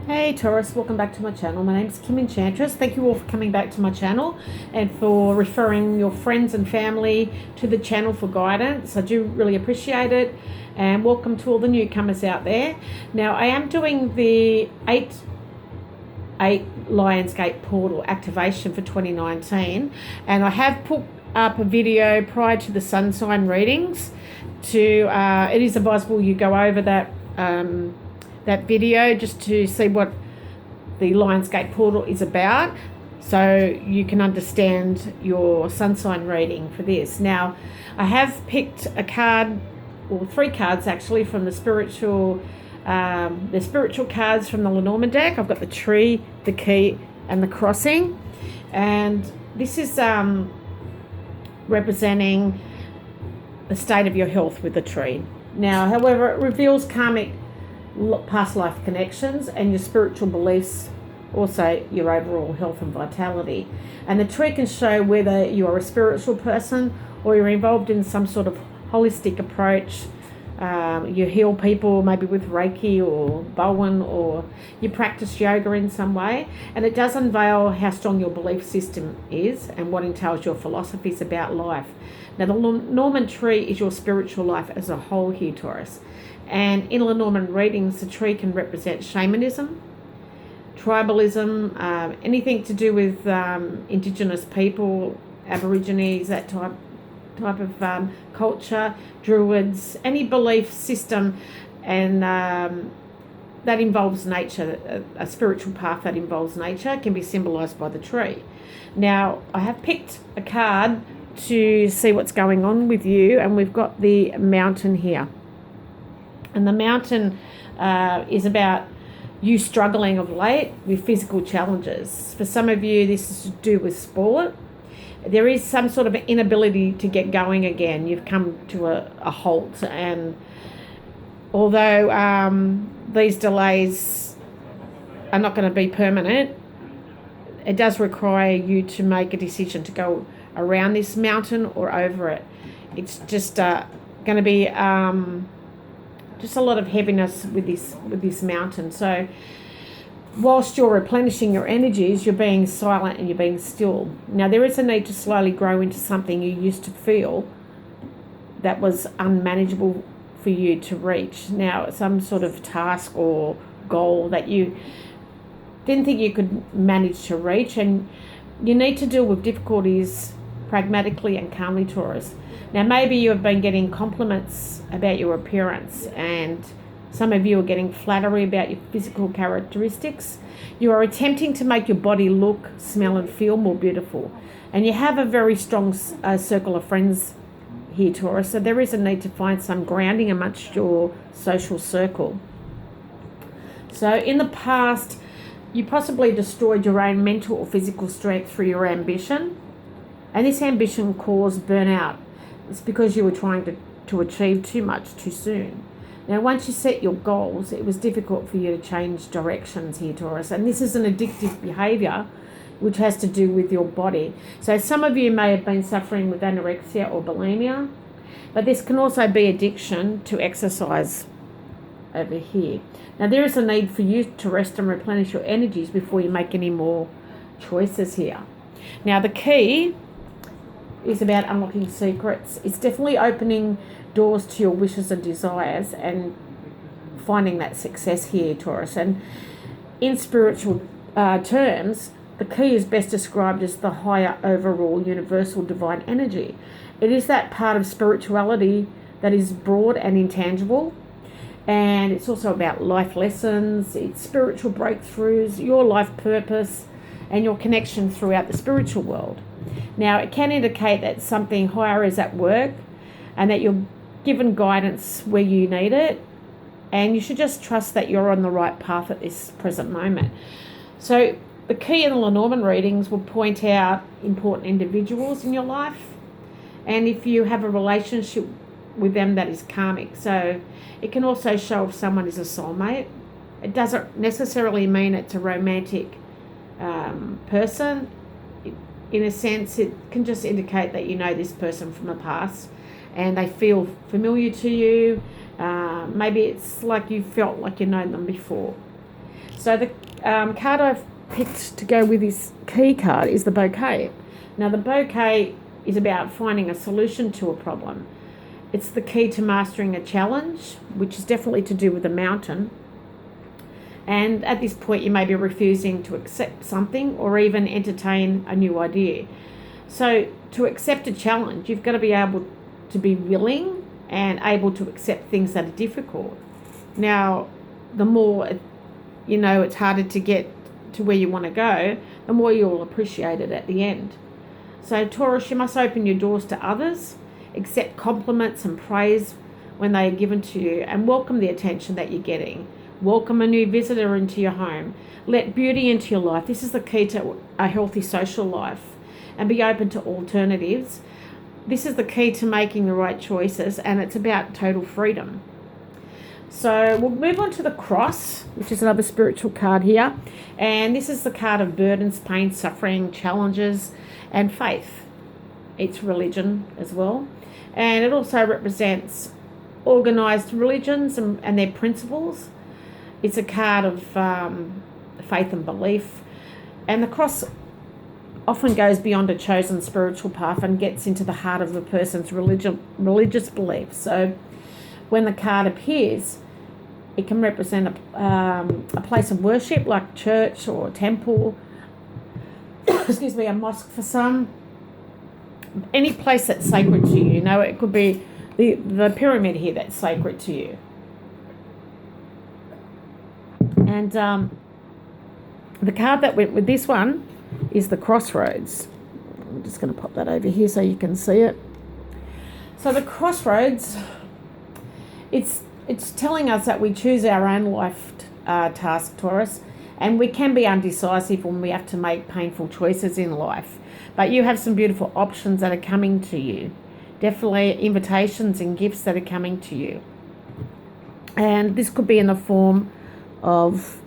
Hey Taurus, welcome back to my channel. My name's Kim Enchantress. Thank you all for coming back to my channel and for referring your friends and family to the channel for guidance. I do really appreciate it, and welcome to all the newcomers out there. Now I am doing the 8 Lionsgate portal activation for 2019, and I have put up a video prior to the sun sign readings. It is advisable you go over that video just to see what the Lionsgate portal is about, so you can understand your sun sign reading for this. Now, I have picked a card, or 3 cards actually, from the spiritual cards from the Lenormand deck. I've got the tree, the key, and the crossing, and this is representing the state of your health with the tree. Now, however, it reveals karmic past life connections and your spiritual beliefs, also your overall health and vitality. And the tree can show whether you are a spiritual person or you're involved in some sort of holistic approach. You heal people maybe with Reiki or Bowen, or you practice yoga in some way. And it does unveil how strong your belief system is and what entails your philosophies about life. Now, the Lenormand tree is your spiritual life as a whole here, Taurus. And in Lenormand readings, the tree can represent shamanism, tribalism, anything to do with Indigenous people, Aborigines, that type of culture, Druids, any belief system, and that involves nature. A spiritual path that involves nature can be symbolised by the tree. Now, I have picked a card to see what's going on with you, and we've got the Mountain here. And the Mountain is about you struggling of late with physical challenges. For some of you, this is to do with sport. There is some sort of inability to get going again. You've come to a halt. And although these delays are not going to be permanent, it does require you to make a decision to go around this mountain or over it. It's just going to be just a lot of heaviness with this mountain. So whilst you're replenishing your energies, you're being silent and you're being still. Now, there is a need to slowly grow into something you used to feel that was unmanageable for you to reach. Now, some sort of task or goal that you didn't think you could manage to reach, and you need to deal with difficulties pragmatically and calmly, Taurus. Now, maybe you have been getting compliments about your appearance, and some of you are getting flattery about your physical characteristics. You are attempting to make your body look, smell, and feel more beautiful. And you have a very strong circle of friends here, Taurus, so there is a need to find some grounding amongst your social circle. So in the past, you possibly destroyed your own mental or physical strength through your ambition, and this ambition caused burnout. It's because you were trying to achieve too much too soon. Now, once you set your goals, it was difficult for you to change directions here, Taurus. And this is an addictive behaviour which has to do with your body. So some of you may have been suffering with anorexia or bulimia, but this can also be addiction to exercise over here. Now, there is a need for you to rest and replenish your energies before you make any more choices here. Now, the key is about unlocking secrets. It's definitely opening doors to your wishes and desires and finding that success here, Taurus. And in spiritual terms, the key is best described as the higher overall universal divine energy. It is that part of spirituality that is broad and intangible, and it's also about life lessons, it's spiritual breakthroughs, your life purpose, and your connection throughout the spiritual world. Now, it can indicate that something higher is at work and that you're given guidance where you need it, and you should just trust that you're on the right path at this present moment. So the key in the Lenormand readings will point out important individuals in your life, and if you have a relationship with them that is karmic. So it can also show if someone is a soulmate. It doesn't necessarily mean it's a romantic person. In a sense, it can just indicate that you know this person from the past and they feel familiar to you. Maybe it's like you felt like you know them before. So the card I've picked to go with this key card is the bouquet. Now the bouquet is about finding a solution to a problem. It's the key to mastering a challenge, which is definitely to do with the mountain. And at this point, you may be refusing to accept something or even entertain a new idea. So to accept a challenge, you've got to be able to be willing and able to accept things that are difficult. Now, the more, it's harder to get to where you want to go, the more you'll appreciate it at the end. So Taurus, you must open your doors to others, accept compliments and praise when they are given to you, and welcome the attention that you're getting. Welcome a new visitor into your home. Let beauty into your life. This is the key to a healthy social life. And be open to alternatives. This is the key to making the right choices, and it's about total freedom. So we'll move on to the cross, which is another spiritual card here. And this is the card of burdens, pain, suffering, challenges, and faith. It's religion as well. And it also represents organised religions and their principles. It's a card of faith and belief. And the cross often goes beyond a chosen spiritual path and gets into the heart of the person's religious beliefs. So when the card appears, it can represent a place of worship like church or temple, excuse me, a mosque for some, any place that's sacred to you. It could be the pyramid here that's sacred to you. And the card that went with this one is the crossroads. I'm just going to pop that over here so you can see it. So the crossroads, it's telling us that we choose our own life task, Taurus, and we can be undecisive when we have to make painful choices in life. But you have some beautiful options that are coming to you. Definitely invitations and gifts that are coming to you. And this could be in the form of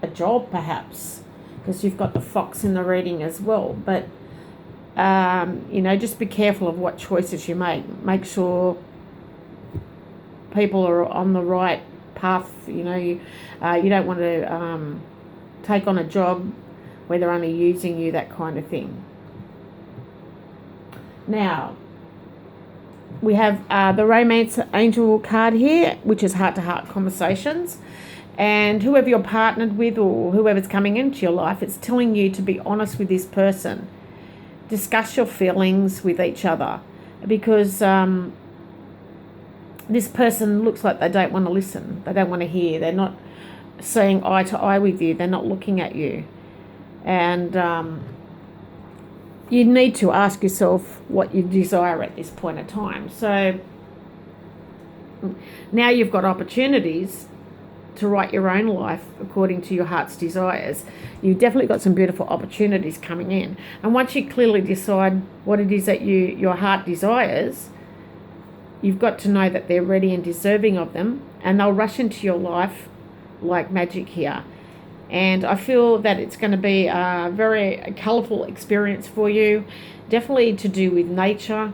a job, perhaps, because you've got the fox in the reading as well. But, just be careful of what choices you make. Make sure people are on the right path. You don't want to take on a job where they're only using you, that kind of thing. Now, we have the romance angel card here, which is heart-to-heart conversations. And whoever you're partnered with or whoever's coming into your life, it's telling you to be honest with this person. Discuss your feelings with each other, because this person looks like they don't want to listen. They don't want to hear. They're not seeing eye to eye with you. They're not looking at you. And you need to ask yourself what you desire at this point in time. So now you've got opportunities to write your own life according to your heart's desires. You've definitely got some beautiful opportunities coming in. And once you clearly decide what it is that your heart desires, you've got to know that they're ready and deserving of them, and they'll rush into your life like magic here. And I feel that it's going to be a very colourful experience for you, definitely to do with nature.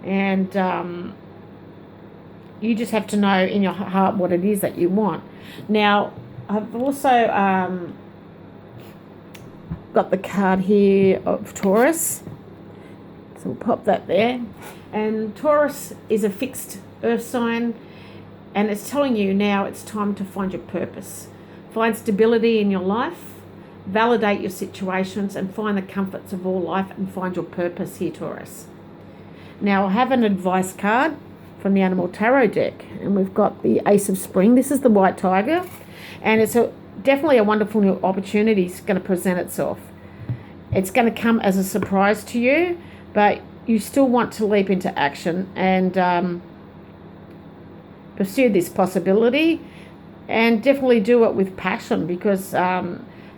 And you just have to know in your heart what it is that you want. Now, I've also got the card here of Taurus. So we'll pop that there. And Taurus is a fixed earth sign, and it's telling you now it's time to find your purpose. Find stability in your life, validate your situations, and find the comforts of all life and find your purpose here, Taurus. Now, I have an advice card from the Animal Tarot deck, and we've got the Ace of Spring. This is the white tiger, and it's definitely a wonderful new opportunity is going to present itself. It's going to come as a surprise to you, but you still want to leap into action and pursue this possibility, and definitely do it with passion, because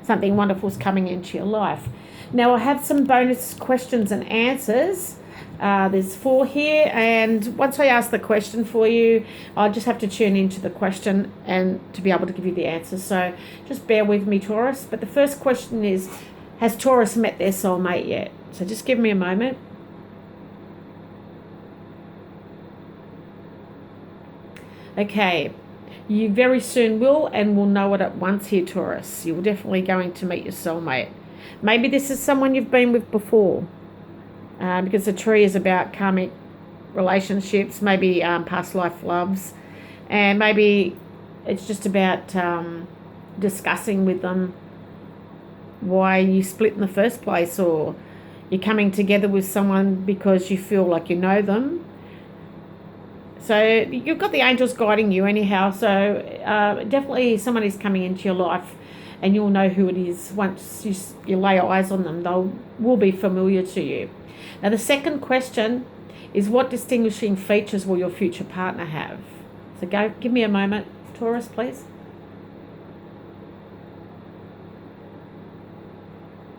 something wonderful is coming into your life. Now, I have some bonus questions and answers. There's 4 here, and once I ask the question for you, I'll just have to tune into the question and to be able to give you the answers. So just bear with me, Taurus. But the first question is, has Taurus met their soulmate yet? So just give me a moment. Okay, You very soon will, and will know it at once here, Taurus. You're definitely going to meet your soulmate. Maybe this is someone you've been with before, because the tree is about karmic relationships, maybe past life loves, and maybe it's just about discussing with them why you split in the first place, or you're coming together with someone because you feel like you know them. So you've got the angels guiding you anyhow. So definitely someone is coming into your life, and you'll know who it is once you lay eyes on them. Will be familiar to you. Now the second question is, what distinguishing features will your future partner have? So give me a moment, Taurus, please.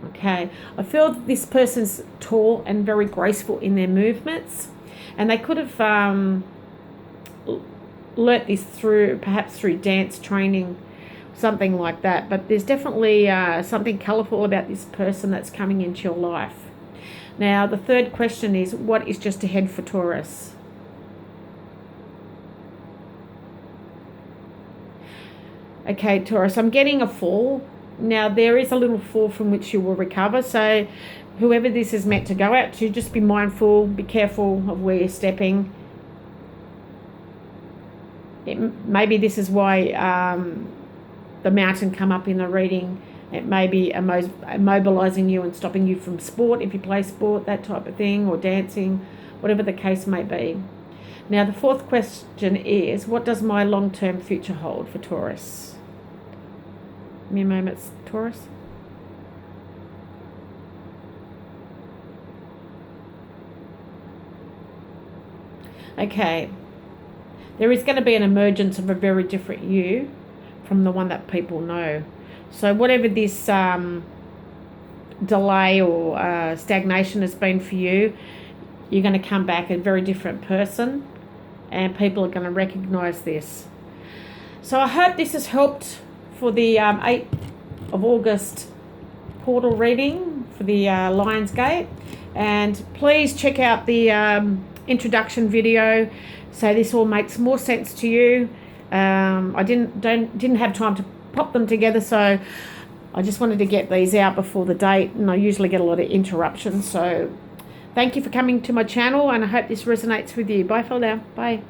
Okay, I feel that this person's tall and very graceful in their movements, and they could have learnt this perhaps through dance training, something like that. But there's definitely something colourful about this person that's coming into your life. Now, the third question is, what is just ahead for Taurus? Okay, Taurus, I'm getting a fall. Now, there is a little fall from which you will recover. So whoever this is meant to go out to, just be mindful, be careful of where you're stepping. Maybe this is why the mountain come up in the reading. It may be immobilizing you and stopping you from sport, if you play sport, that type of thing, or dancing, whatever the case may be. Now, the fourth question is, what does my long-term future hold for Taurus? Give me a moment, Taurus. Okay. There is going to be an emergence of a very different you from the one that people know. So whatever this delay or stagnation has been for you, you're going to come back a very different person, and people are going to recognise this. So I hope this has helped for the 8th of August portal reading for the Lionsgate. And please check out the introduction video so this all makes more sense to you. I didn't have time to pop them together, so I just wanted to get these out before the date, and I usually get a lot of interruptions. So thank you for coming to my channel, and I hope this resonates with you. Bye for now. Bye.